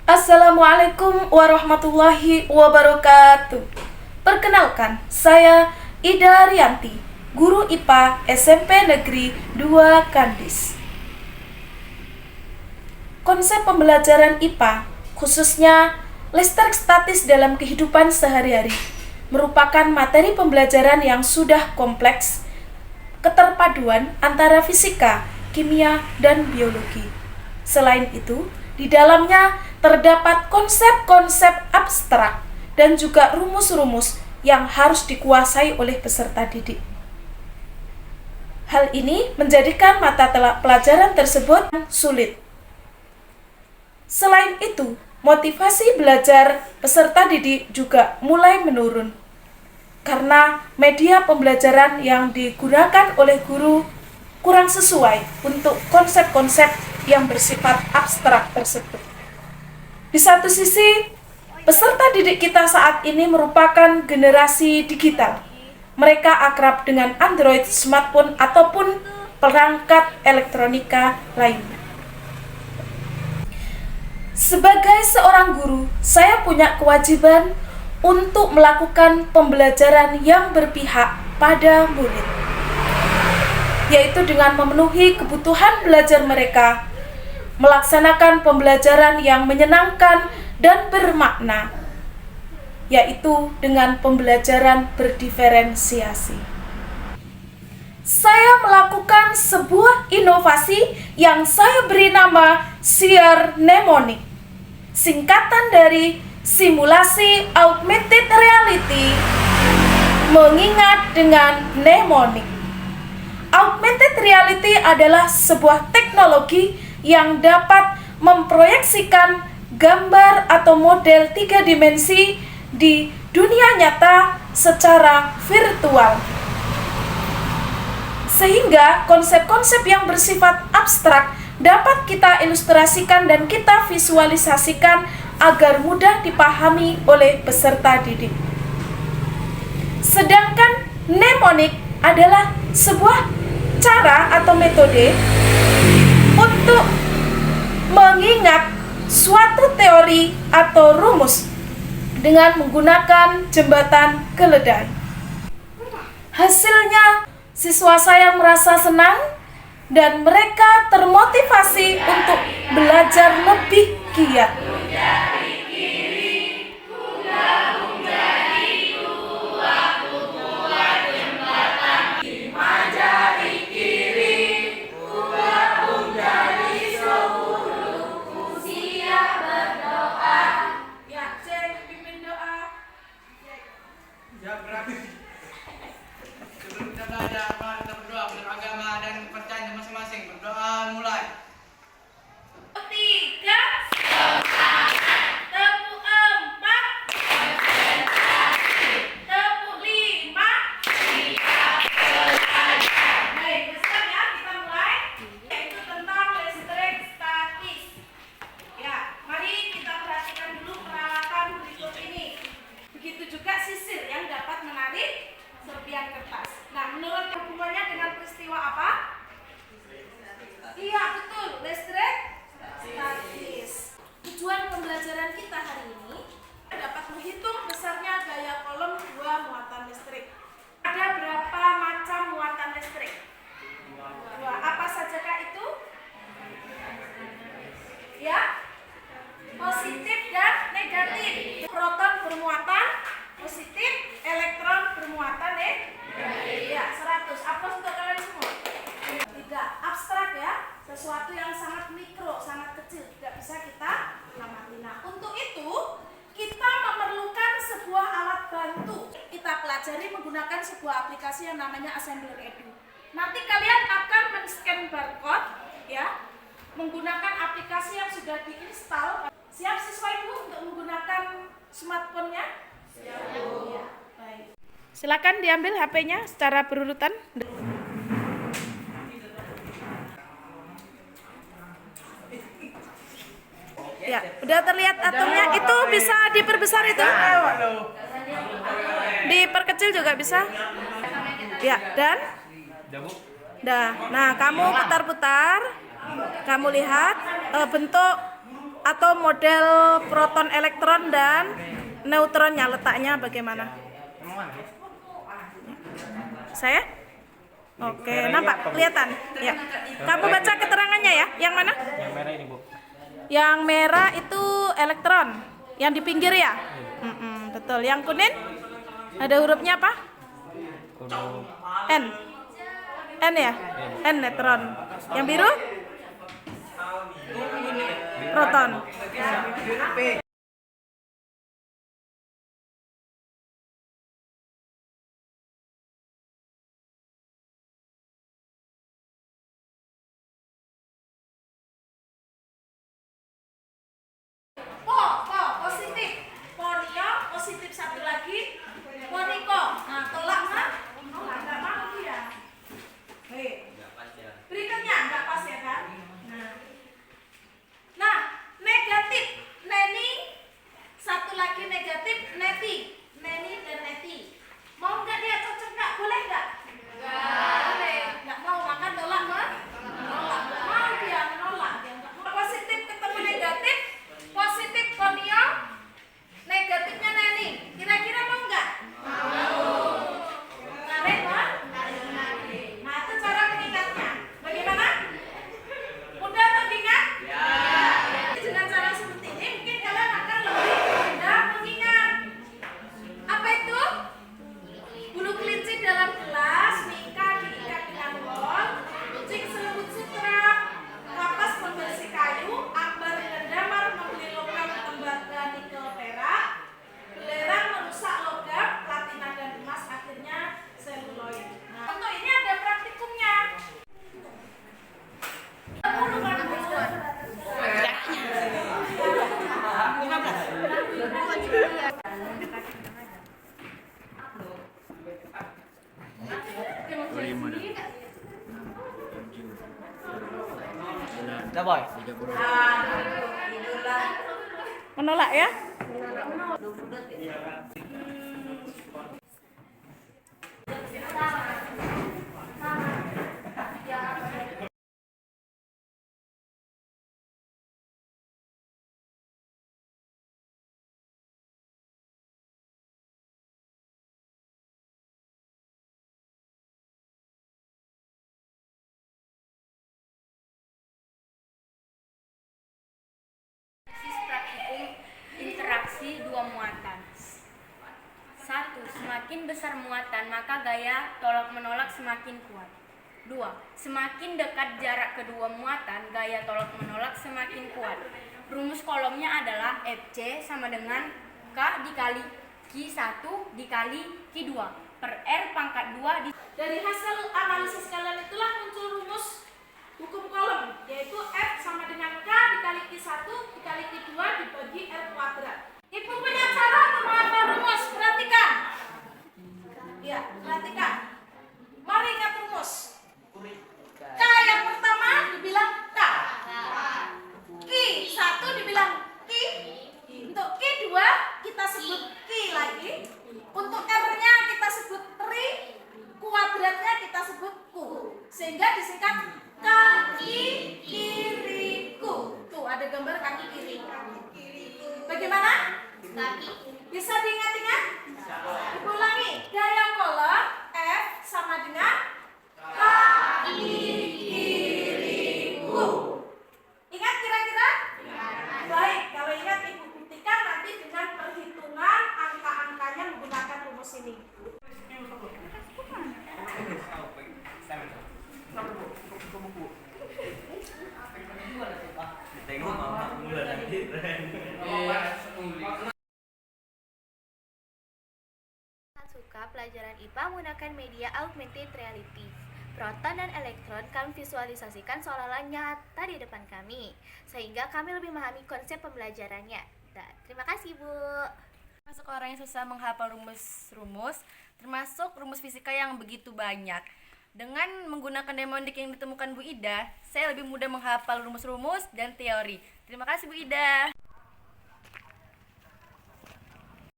Assalamualaikum warahmatullahi wabarakatuh. Perkenalkan, saya Ida Rianti, guru IPA SMP Negeri 2 Kandis. Konsep pembelajaran IPA, khususnya listrik statis dalam kehidupan sehari-hari, merupakan materi pembelajaran yang sudah kompleks, keterpaduan antara fisika, kimia, dan biologi. Selain itu, di dalamnya terdapat konsep-konsep abstrak dan juga rumus-rumus yang harus dikuasai oleh peserta didik. Hal ini menjadikan mata pelajaran tersebut sulit. Selain itu, motivasi belajar peserta didik juga mulai menurun karena media pembelajaran yang digunakan oleh guru kurang sesuai untuk konsep-konsep yang bersifat abstrak tersebut. Di satu sisi, peserta didik kita saat ini merupakan generasi digital. Mereka akrab dengan Android, smartphone, ataupun perangkat elektronika lainnya. Sebagai seorang guru, saya punya kewajiban untuk melakukan pembelajaran yang berpihak pada murid, yaitu dengan memenuhi kebutuhan belajar mereka, melaksanakan pembelajaran yang menyenangkan dan bermakna, yaitu dengan pembelajaran berdiferensiasi. Saya melakukan sebuah inovasi yang saya beri nama Siar Mnemonic, singkatan dari simulasi augmented reality mengingat dengan mnemonic. Augmented reality adalah sebuah teknologi yang dapat memproyeksikan gambar atau model 3 dimensi di dunia nyata secara virtual. Sehingga konsep-konsep yang bersifat abstrak dapat kita ilustrasikan dan kita visualisasikan agar mudah dipahami oleh peserta didik. Sedangkan mnemonic adalah sebuah cara atau metode untuk mengingat suatu teori atau rumus dengan menggunakan jembatan keledai. Hasilnya, siswa saya merasa senang dan mereka termotivasi untuk belajar lebih giat. Sebelum kita belajar, mari kita berdoa menurut agama dan kepercayaan masing-masing. Berdoa mulai. Tiga, tepuk empat, tepuk lima. Baik, sekarang ya kita mulai. Yaitu tentang listrik statis. Ya, mari kita perhatikan dulu peralatan berikut ini. Begitu juga sisir yang dapat menarik serpihan kertas. Nah, menurut hubungannya dengan peristiwa apa? Iya, betul, listrik statis. Tujuan pembelajaran kita hari ini dapat menghitung besarnya gaya kolom 2 muatan listrik. Ada berapa macam muatan listrik? 2. Apa sajakah itu? Ya, positif dan negatif. Proton bermuatan positif, elektron bermuatan negatif. Ya, 100. Apa untuk kalian semua? Tidak, abstrak ya. Sesuatu yang sangat mikro, sangat kecil, tidak bisa kita amati. Nah, untuk itu kita memerlukan sebuah alat bantu. Kita pelajari menggunakan sebuah aplikasi yang namanya Assembler Edu. Nanti kalian akan men-scan barcode ya, menggunakan aplikasi yang sudah diinstal. Siap siswa Ibu untuk menggunakan smartphone-nya? Siap. Ya, baik. Silakan diambil HP-nya secara berurutan. Ya, udah terlihat atomnya. Itu bisa diperbesar itu. Diperkecil juga bisa. Ya, dan nah, kamu putar-putar. Kamu lihat bentuk atau model proton, elektron dan neutronnya letaknya bagaimana? Saya? Oke, nampak, kelihatan. Ya. Kamu baca keterangannya ya. Yang mana? Yang merah ini, Bu. Yang merah itu elektron, yang di pinggir ya. Betul. Yang kuning ada hurufnya apa? Huruf N. N ya? N neutron. Yang biru? Proton. Positif. Ponio positif satu lagi. Poniko. Nah, tolak mah? Tolak enggak mau dia. Hei. Berikutnya enggak pas ya kan? Nah, negatif. Neni. Satu lagi negatif. Neti. Neni dan Neti. Mau enggak dia cocok enggak? Boleh enggak? Enggak. Boleh. Enggak mau makan tolak mah? Menolak. Mau dia menolak. Dia enggak mau. Positif ketemu negatif. Positif Ponio. Negatifnya Neni. Kira-kira mau enggak? Mau. Menarik kan? Nah, itu cara mengingatnya. Bagaimana? Mudah untuk diingat? Ya. Dengan cara seperti ini mungkin kalian akan lebih mudah mengingat. Apa itu? Bulu kelinci dalam gelas, Mika diikat dengan wol, kucing selembut sutra, kapas pembersih kayu, ambar dan damar membeli logam tembaga nikel perak, belerang merusak logam, platina dan emas akhirnya seluloid. Nah, untuk ini ada praktikumnya. Dah, Boy. Menolak ya? Praktikum interaksi dua muatan. 1. Semakin besar muatan, maka gaya tolak-menolak semakin kuat. 2. Semakin dekat jarak kedua muatan, gaya tolak-menolak semakin kuat. Rumus kolomnya adalah Fc sama dengan K dikali Q1 dikali Q2 per R pangkat 2 Dari hasil analisis kalian itulah muncul rumus hukum kolom, yaitu F sama dengan K dikali Q1 dikali Q2 dibagi R kuadrat. Ibu punya cara untuk menghafal rumus, perhatikan. Ya, perhatikan. Mari ingat rumus. K yang pertama dibilang K. Q1 dibilang Q. Untuk Q2 kita sebut Q lagi. Untuk R-nya kita sebut tri, kuadratnya kita sebut Q. Sehingga disingkat kaki kiriku. Tuh ada gambar kaki kiri. Bagaimana? Bisa diingat-ingat? Ibu ulangi. Gaya kolom F sama dengan kaki kiriku. Ingat kira-kira? Baik, kalau ingat ibu buktikan nanti dengan perhitungan angka-angkanya menggunakan rumus ini. Suka pelajaran IPA menggunakan media augmented reality. Proton dan elektron kami visualisasikan seolah-olah nyata di depan kami, sehingga kami lebih memahami konsep pembelajarannya. Dan terima kasih, Bu. Termasuk orang yang susah menghafal rumus-rumus, termasuk rumus fisika yang begitu banyak. Dengan menggunakan mnemonik yang ditemukan Bu Ida, saya lebih mudah menghafal rumus-rumus dan teori. Terima kasih Bu Ida.